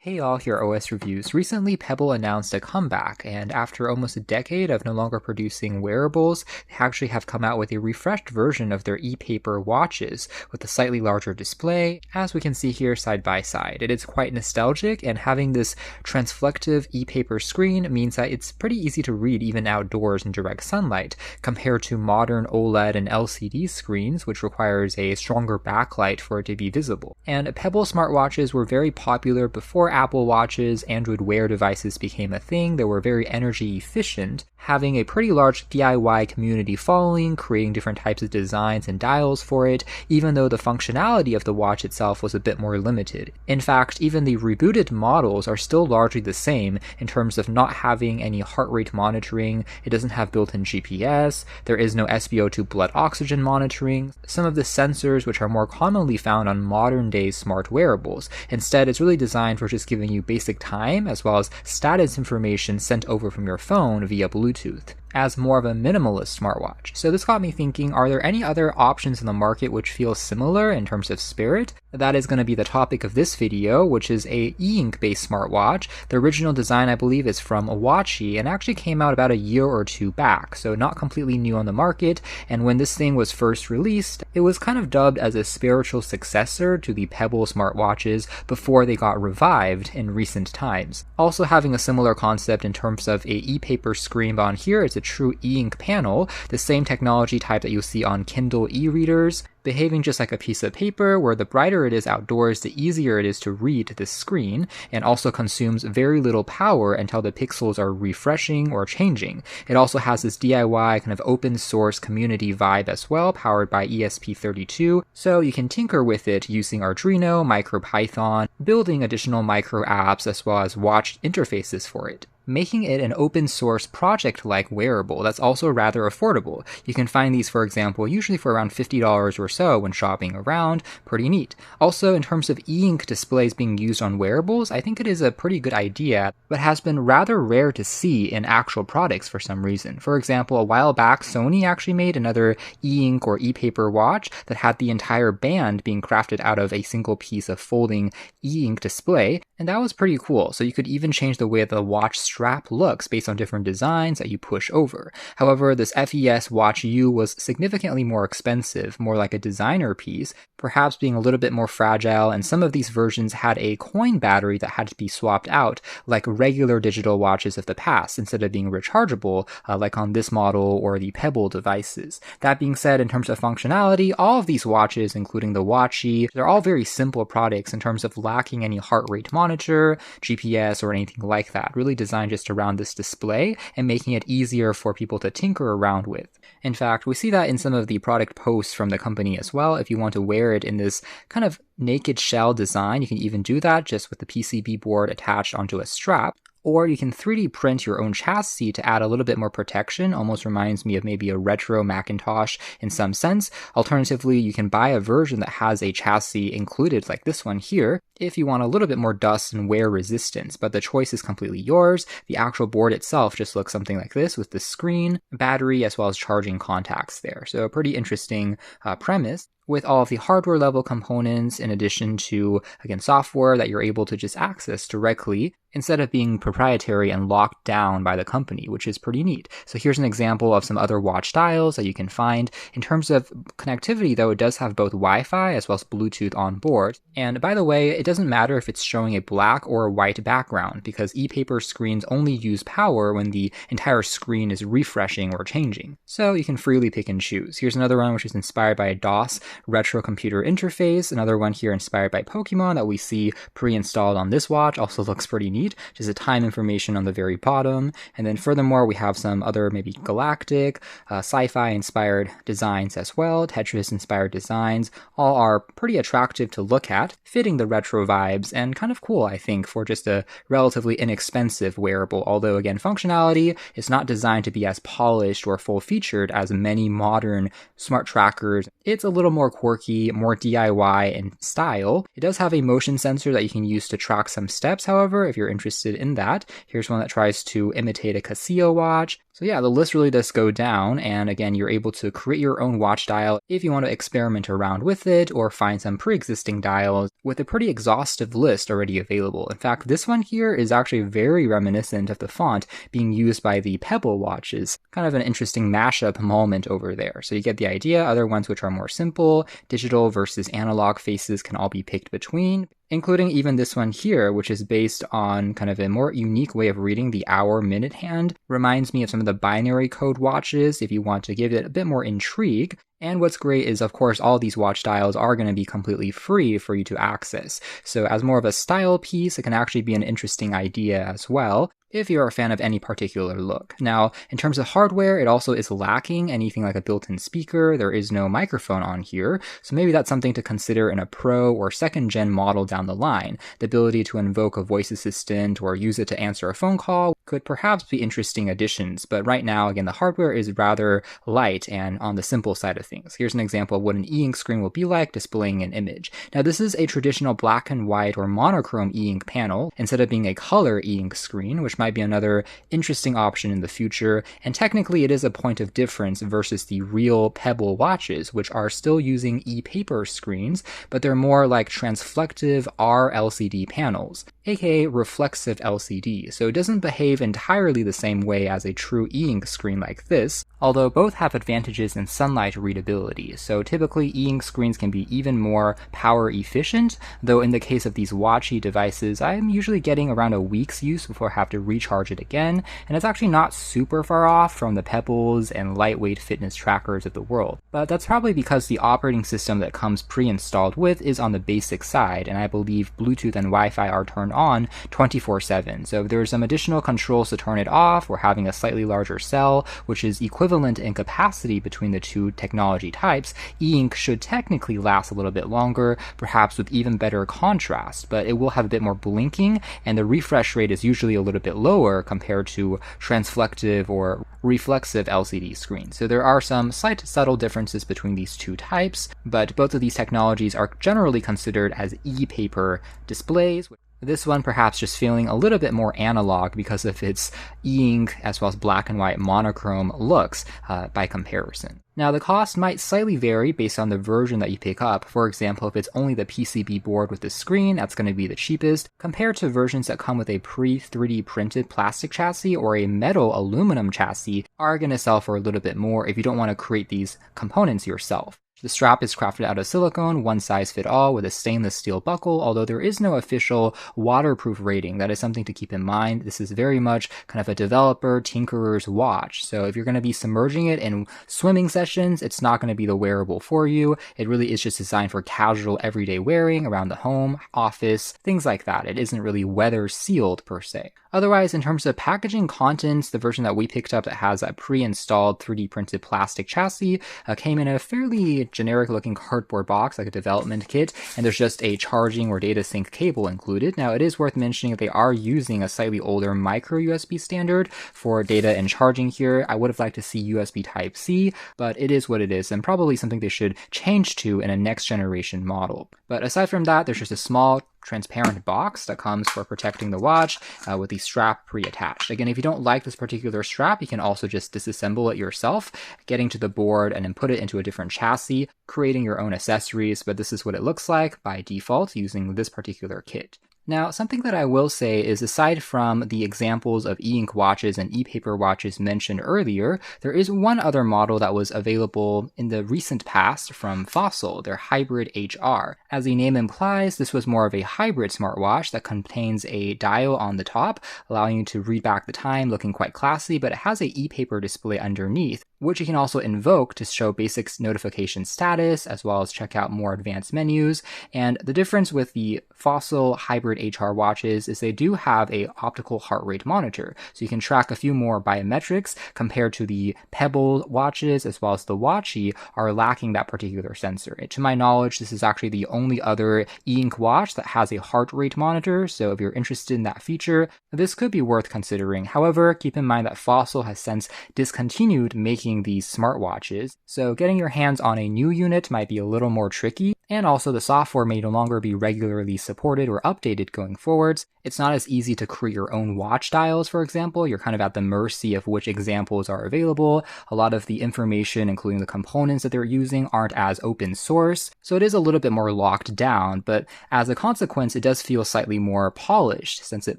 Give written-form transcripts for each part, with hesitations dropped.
Hey all, here are OS Reviews. Recently, Pebble announced a comeback, and after almost a decade of no longer producing wearables, they actually have come out with a refreshed version of their ePaper watches with a slightly larger display, as we can see here side by side. It is quite nostalgic, and having this transflective ePaper screen means that it's pretty easy to read even outdoors in direct sunlight, compared to modern OLED and LCD screens, which requires a stronger backlight for it to be visible. And Pebble smartwatches were very popular before Apple Watches, Android Wear devices became a thing. They were very energy efficient, having a pretty large DIY community following, creating different types of designs and dials for it, even though the functionality of the watch itself was a bit more limited. In fact, even the rebooted models are still largely the same in terms of not having any heart rate monitoring, it doesn't have built-in GPS, there is no SpO2 blood oxygen monitoring, some of the sensors which are more commonly found on modern-day smart wearables. Instead, it's really designed for just giving you basic time as well as status information sent over from your phone via Bluetooth, as more of a minimalist smartwatch. So this got me thinking, are there any other options in the market which feel similar in terms of spirit? That is going to be the topic of this video, which is a e-ink based smartwatch. The original design, I believe, is from Watchy and actually came out about a year or two back, so not completely new on the market. And when this thing was first released, it was kind of dubbed as a spiritual successor to the Pebble smartwatches before they got revived in recent times. Also having a similar concept in terms of a e-paper screen, but on here it's a true e-ink panel, the same technology type that you'll see on Kindle e-readers, behaving just like a piece of paper, where the brighter it is outdoors, the easier it is to read the screen, and also consumes very little power until the pixels are refreshing or changing. It also has this DIY kind of open source community vibe as well, powered by ESP32, so you can tinker with it using Arduino, MicroPython, building additional micro apps as well as watch interfaces for it, making it an open source project-like wearable that's also rather affordable. You can find these, for example, usually for around $50 or so when shopping around. Pretty neat. Also, in terms of e-ink displays being used on wearables, I think it is a pretty good idea, but has been rather rare to see in actual products for some reason. For example, a while back, Sony actually made another e-ink or e-paper watch that had the entire band being crafted out of a single piece of folding e-ink display, and that was pretty cool. So you could even change the way the watch strap looks based on different designs that you push over. However, this FES Watch U was significantly more expensive, more like a designer piece, perhaps being a little bit more fragile, and some of these versions had a coin battery that had to be swapped out, like regular digital watches of the past, instead of being rechargeable, like on this model or the Pebble devices. That being said, in terms of functionality, all of these watches, including the Watchy, they're all very simple products in terms of lacking any heart rate monitor, GPS, or anything like that, really designed just around this display and making it easier for people to tinker around with. In fact, we see that in some of the product posts from the company as well. If you want to wear it in this kind of naked shell design, you can even do that just with the PCB board attached onto a strap. Or you can 3D print your own chassis to add a little bit more protection, almost reminds me of maybe a retro Macintosh in some sense. Alternatively, you can buy a version that has a chassis included like this one here, if you want a little bit more dust and wear resistance, but the choice is completely yours. The actual board itself just looks something like this with the screen, battery, as well as charging contacts there. So a pretty interesting premise, with all of the hardware level components in addition to, again, software that you're able to just access directly instead of being proprietary and locked down by the company, which is pretty neat. So here's an example of some other watch styles that you can find. In terms of connectivity, though, it does have both Wi-Fi as well as Bluetooth on board. And by the way, it doesn't matter if it's showing a black or a white background, because e-paper screens only use power when the entire screen is refreshing or changing. So you can freely pick and choose. Here's another one which is inspired by a DOS retro computer interface. Another one here inspired by Pokemon that we see pre-installed on this watch. Also looks pretty neat. Just a time information on the very bottom. And then furthermore, we have some other maybe galactic, sci-fi inspired designs as well. Tetris inspired designs. All are pretty attractive to look at, fitting the retro vibes, and kind of cool, I think, for just a relatively inexpensive wearable. Although again, functionality is not designed to be as polished or full-featured as many modern smart trackers. It's a little more more quirky, more DIY in style. It does have a motion sensor that you can use to track some steps, however, if you're interested in that. Here's one that tries to imitate a Casio watch. So yeah, the list really does go down, and again, you're able to create your own watch dial if you want to experiment around with it or find some pre-existing dials with a pretty exhaustive list already available. In fact, this one here is actually very reminiscent of the font being used by the Pebble watches. Kind of an interesting mashup moment over there. So you get the idea. Other ones which are more simple, digital versus analog faces can all be picked between, including even this one here, which is based on kind of a more unique way of reading the hour-minute hand. Reminds me of some of the binary code watches if you want to give it a bit more intrigue. And what's great is, of course, all these watch dials are going to be completely free for you to access. So as more of a style piece, it can actually be an interesting idea as well, if you're a fan of any particular look. Now, in terms of hardware, it also is lacking anything like a built-in speaker. There is no microphone on here, so maybe that's something to consider in a pro or second-gen model down the line. The ability to invoke a voice assistant or use it to answer a phone call could perhaps be interesting additions, but right now, again, the hardware is rather light and on the simple side of things. Here's an example of what an e-ink screen will be like displaying an image. Now, this is a traditional black and white or monochrome e-ink panel, instead of being a color e-ink screen, which might be another interesting option in the future, and technically it is a point of difference versus the real Pebble watches, which are still using ePaper screens, but they're more like transflective RLCD panels, aka reflexive LCD, so it doesn't behave entirely the same way as a true e-ink screen like this, although both have advantages in sunlight readability. So typically e-ink screens can be even more power efficient, though in the case of these Watchy devices, I'm usually getting around a week's use before I have to recharge it again, and it's actually not super far off from the Pebbles and lightweight fitness trackers of the world. But that's probably because the operating system that comes pre-installed with is on the basic side, and I believe Bluetooth and Wi-Fi are turned on 24/7. So if there's some additional controls to turn it off, or having a slightly larger cell, which is equivalent in capacity between the two technology types, e-ink should technically last a little bit longer, perhaps with even better contrast, but it will have a bit more blinking, and the refresh rate is usually a little bit lower compared to transflective or reflexive LCD screens. So there are some slight subtle differences between these two types, but both of these technologies are generally considered as ePaper displays. This one perhaps just feeling a little bit more analog because of its e-ink as well as black and white monochrome looks by comparison. Now, the cost might slightly vary based on the version that you pick up. For example, if it's only the PCB board with the screen, that's going to be the cheapest, compared to versions that come with a pre-3D printed plastic chassis or a metal aluminum chassis are going to sell for a little bit more if you don't want to create these components yourself. The strap is crafted out of silicone, one size fit all, with a stainless steel buckle, although there is no official waterproof rating. That is something to keep in mind. This is very much kind of a developer, tinkerer's watch. So if you're going to be submerging it in swimming sessions, it's not going to be the wearable for you. It really is just designed for casual everyday wearing around the home, office, things like that. It isn't really weather sealed per se. Otherwise, in terms of packaging contents, the version that we picked up that has a pre-installed 3D printed plastic chassis came in a fairly generic looking cardboard box, like a development kit, and there's just a charging or data sync cable included. Now, it is worth mentioning that they are using a slightly older micro USB standard for data and charging here. I would have liked to see USB Type-C, but it is what it is, and probably something they should change to in a next generation model. But aside from that, there's just a small transparent box that comes for protecting the watch with the strap pre-attached. Again, if you don't like this particular strap, you can also just disassemble it yourself, getting to the board and then put it into a different chassis, creating your own accessories, but this is what it looks like by default using this particular kit. Now, something that I will say is, aside from the examples of e-ink watches and ePaper watches mentioned earlier, there is one other model that was available in the recent past from Fossil, their Hybrid HR. As the name implies, this was more of a hybrid smartwatch that contains a dial on the top, allowing you to read back the time, looking quite classy, but it has a ePaper display underneath, which you can also invoke to show basic notification status, as well as check out more advanced menus. And the difference with the Fossil Hybrid standard HR watches is they do have a optical heart rate monitor, so you can track a few more biometrics compared to the Pebble watches, as well as the Watchy are lacking that particular sensor. To my knowledge, this is actually the only other e-ink watch that has a heart rate monitor, so if you're interested in that feature, this could be worth considering. However, keep in mind that Fossil has since discontinued making these smartwatches, so getting your hands on a new unit might be a little more tricky, and also the software may no longer be regularly supported or updated going forwards. It's not as easy to create your own watch dials, for example. You're kind of at the mercy of which examples are available. A lot of the information, including the components that they're using, aren't as open source, so it is a little bit more locked down, but as a consequence, it does feel slightly more polished since it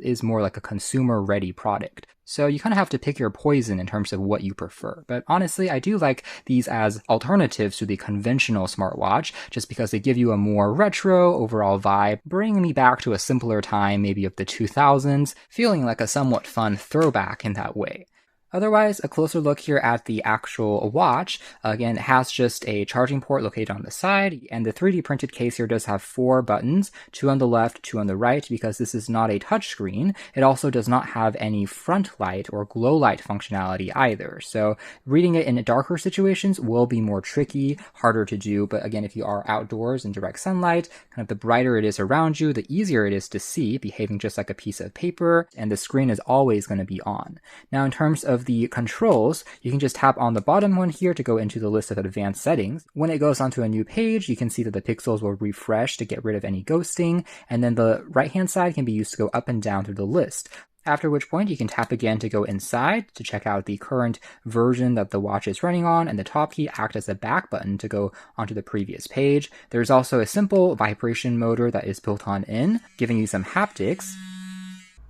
is more like a consumer-ready product. So you kind of have to pick your poison in terms of what you prefer. But honestly, I do like these as alternatives to the conventional smartwatch, just because they give you a more retro overall vibe, bringing me back to a simpler time, maybe of the 2000s, feeling like a somewhat fun throwback in that way. Otherwise, a closer look here at the actual watch. Again, it has just a charging port located on the side, and the 3D printed case here does have 4 buttons, 2 on the left, 2 on the right, because this is not a touchscreen. It also does not have any front light or glow light functionality either, so reading it in darker situations will be more tricky, harder to do, but again, if you are outdoors in direct sunlight, kind of the brighter it is around you, the easier it is to see, behaving just like a piece of paper, and the screen is always going to be on. Now, in terms of the controls, you can just tap on the bottom one here to go into the list of advanced settings. When it goes onto a new page, you can see that the pixels will refresh to get rid of any ghosting, and then the right hand side can be used to go up and down through the list. After which point you can tap again to go inside to check out the current version that the watch is running on, and the top key acts as a back button to go onto the previous page. There's also a simple vibration motor that is built on in, giving you some haptics.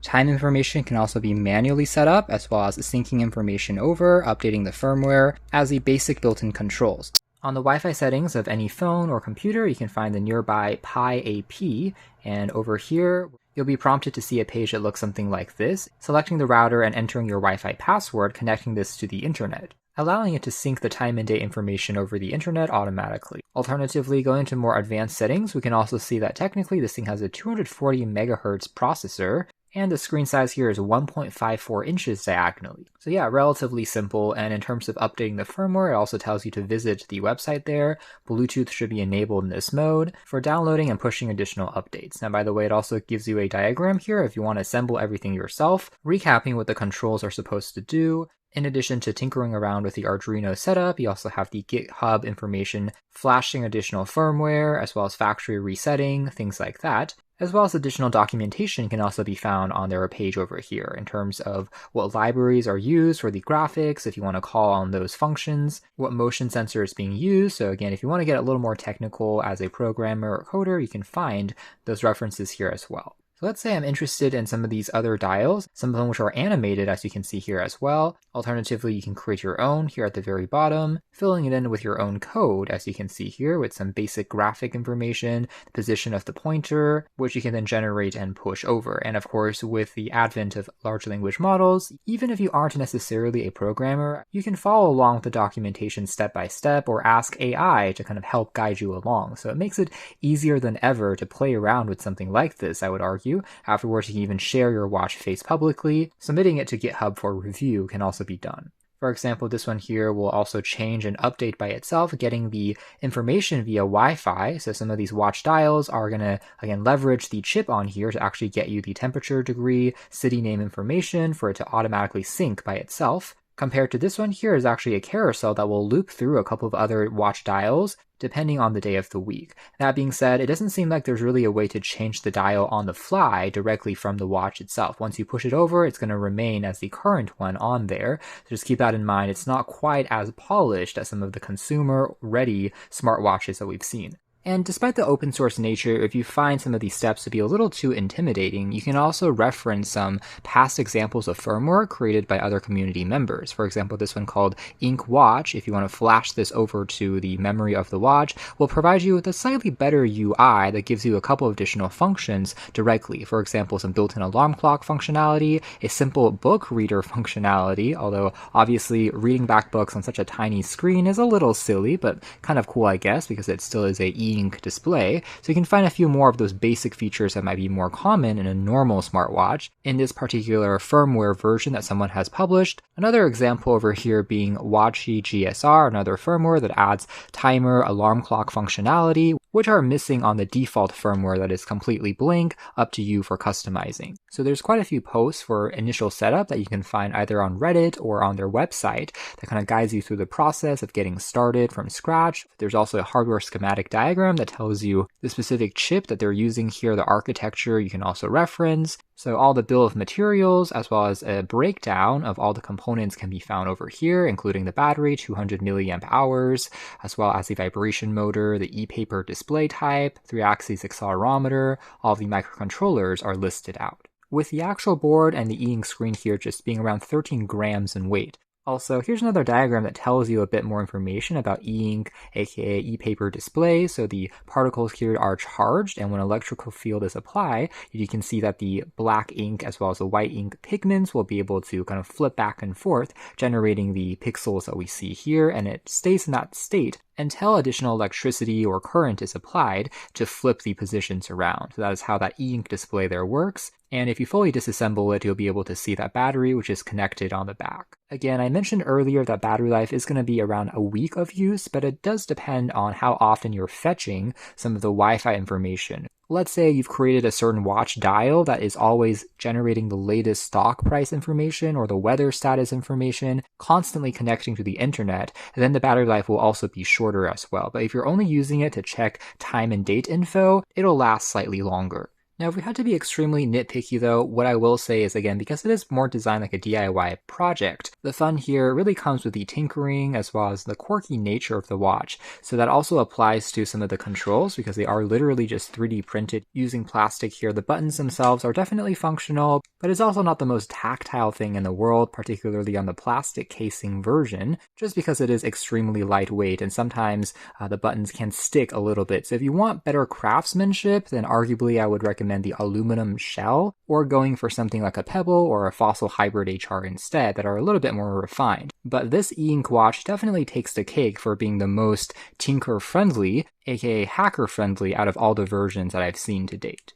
Time information can also be manually set up, as well as syncing information over, updating the firmware, as the basic built-in controls. On the Wi-Fi settings of any phone or computer, you can find the nearby Pi AP, and over here, you'll be prompted to see a page that looks something like this, selecting the router and entering your Wi-Fi password, connecting this to the internet, allowing it to sync the time and date information over the internet automatically. Alternatively, going to more advanced settings, we can also see that technically this thing has a 240 MHz processor, and the screen size here is 1.54 inches diagonally. So yeah, relatively simple, and in terms of updating the firmware, it also tells you to visit the website there. Bluetooth should be enabled in this mode for downloading and pushing additional updates. Now, by the way, it also gives you a diagram here if you want to assemble everything yourself, recapping what the controls are supposed to do. In addition to tinkering around with the Arduino setup, you also have the GitHub information flashing additional firmware, as well as factory resetting, things like that. As well as additional documentation can also be found on their page over here in terms of what libraries are used for the graphics, if you want to call on those functions, what motion sensor is being used. So again, if you want to get a little more technical as a programmer or coder, you can find those references here as well. So let's say I'm interested in some of these other dials, some of them which are animated, as you can see here as well. Alternatively, you can create your own here at the very bottom, filling it in with your own code, as you can see here, with some basic graphic information, the position of the pointer, which you can then generate and push over. And of course, with the advent of large language models, even if you aren't necessarily a programmer, you can follow along with the documentation step by step, or ask AI to kind of help guide you along. So it makes it easier than ever to play around with something like this, I would argue. Afterwards, you can even share your watch face publicly. Submitting it to GitHub for review can also be done. For example, this one here will also change and update by itself, getting the information via Wi-Fi. So some of these watch dials are going to, again, leverage the chip on here to actually get you the temperature, degree, city name information for it to automatically sync by itself. Compared to this one here is actually a carousel that will loop through a couple of other watch dials depending on the day of the week. That being said, it doesn't seem like there's really a way to change the dial on the fly directly from the watch itself. Once you push it over, it's going to remain as the current one on there. So just keep that in mind. It's not quite as polished as some of the consumer-ready smartwatches that we've seen. And despite the open source nature, if you find some of these steps to be a little too intimidating, you can also reference some past examples of firmware created by other community members. For example, this one called Ink Watch, if you want to flash this over to the memory of the watch, will provide you with a slightly better UI that gives you a couple of additional functions directly. For example, some built-in alarm clock functionality, a simple book reader functionality, although obviously reading back books on such a tiny screen is a little silly, but kind of cool, I guess, because it still is a e-ink display, so you can find a few more of those basic features that might be more common in a normal smartwatch in this particular firmware version that someone has published. Another example over here being Watchy GSR, another firmware that adds timer, alarm clock functionality, which are missing on the default firmware that is completely blank, up to you for customizing. So there's quite a few posts for initial setup that you can find either on Reddit or on their website that kind of guides you through the process of getting started from scratch. There's also a hardware schematic diagram that tells you the specific chip that they're using here, the architecture you can also reference. So all the bill of materials as well as a breakdown of all the components can be found over here, including the battery, 200 milliamp hours, as well as the vibration motor, the ePaper display type, 3-axis accelerometer. All the microcontrollers are listed out, with the actual board and the e-ink screen here just being around 13 grams in weight. Also, here's another diagram that tells you a bit more information about e-ink, aka ePaper display. So the particles here are charged, and when electrical field is applied, you can see that the black ink as well as the white ink pigments will be able to kind of flip back and forth, generating the pixels that we see here, and it stays in that state until additional electricity or current is applied to flip the positions around. So that is how that e-ink display there works. And if you fully disassemble it, you'll be able to see that battery, which is connected on the back. Again, I mentioned earlier that battery life is going to be around a week of use, but it does depend on how often you're fetching some of the Wi-Fi information. Let's say you've created a certain watch dial that is always generating the latest stock price information or the weather status information, constantly connecting to the internet, and then the battery life will also be shorter as well. But if you're only using it to check time and date info, it'll last slightly longer. Now, if we had to be extremely nitpicky though, what I will say is, again, because it is more designed like a DIY project, the fun here really comes with the tinkering as well as the quirky nature of the watch. So that also applies to some of the controls because they are literally just 3D printed using plastic here. The buttons themselves are definitely functional, but it's also not the most tactile thing in the world, particularly on the plastic casing version, just because it is extremely lightweight and sometimes the buttons can stick a little bit. So if you want better craftsmanship, then arguably I would recommend the aluminum shell, or going for something like a Pebble or a fossil hybrid HR instead that are a little bit more refined. But this e-ink watch definitely takes the cake for being the most tinker-friendly, aka hacker-friendly, out of all the versions that I've seen to date.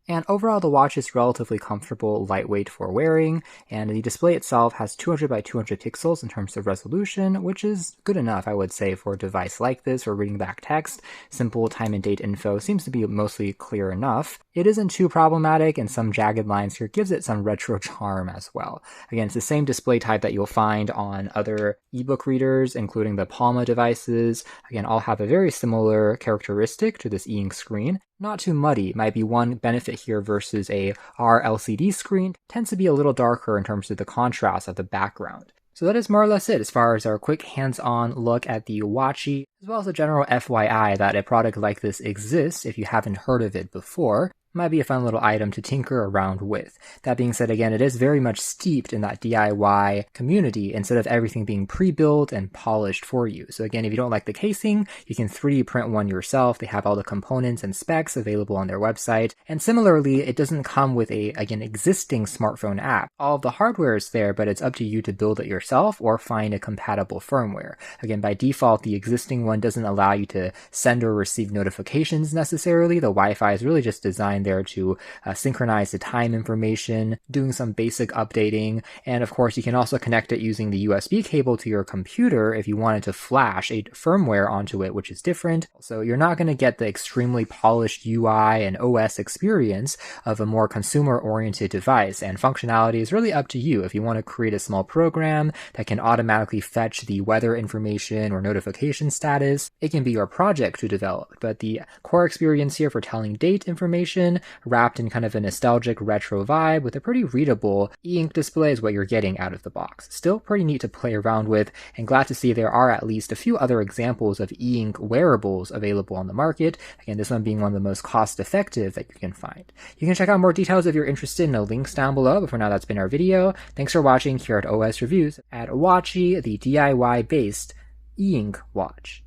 And overall, the watch is relatively comfortable, lightweight for wearing, and the display itself has 200 by 200 pixels in terms of resolution, which is good enough, I would say, for a device like this for reading back text. Simple time and date info seems to be mostly clear enough. It isn't too problematic, and some jagged lines here gives it some retro charm as well. Again, it's the same display type that you'll find on other ebook readers, including the Palma devices. Again, all have a very similar characteristic to this e-ink screen. Not too muddy might be one benefit here versus a RLCD screen. Tends to be a little darker in terms of the contrast of the background. So that is more or less it as far as our quick hands-on look at the Watchy, as well as a general FYI that a product like this exists if you haven't heard of it before. Might be a fun little item to tinker around with. That being said, again, it is very much steeped in that DIY community instead of everything being pre-built and polished for you. So again, if you don't like the casing, you can 3D print one yourself. They have all the components and specs available on their website. And similarly, it doesn't come with a, again, existing smartphone app. All of the hardware is there, but it's up to you to build it yourself or find a compatible firmware. Again, by default, the existing one doesn't allow you to send or receive notifications necessarily. The Wi-Fi is really just designed there to synchronize the time information, doing some basic updating, and of course you can also connect it using the USB cable to your computer if you wanted to flash a firmware onto it, which is different. So you're not going to get the extremely polished UI and OS experience of a more consumer-oriented device, and functionality is really up to you. If you want to create a small program that can automatically fetch the weather information or notification status, it can be your project to develop, but the core experience here for telling date information wrapped in kind of a nostalgic retro vibe with a pretty readable e-ink display is what you're getting out of the box. Still pretty neat to play around with, and glad to see there are at least a few other examples of e-ink wearables available on the market. Again, this one being one of the most cost-effective that you can find. You can check out more details if you're interested in the links down below, but for now that's been our video. Thanks for watching here at OS Reviews at Watchy, the DIY-based e-ink watch.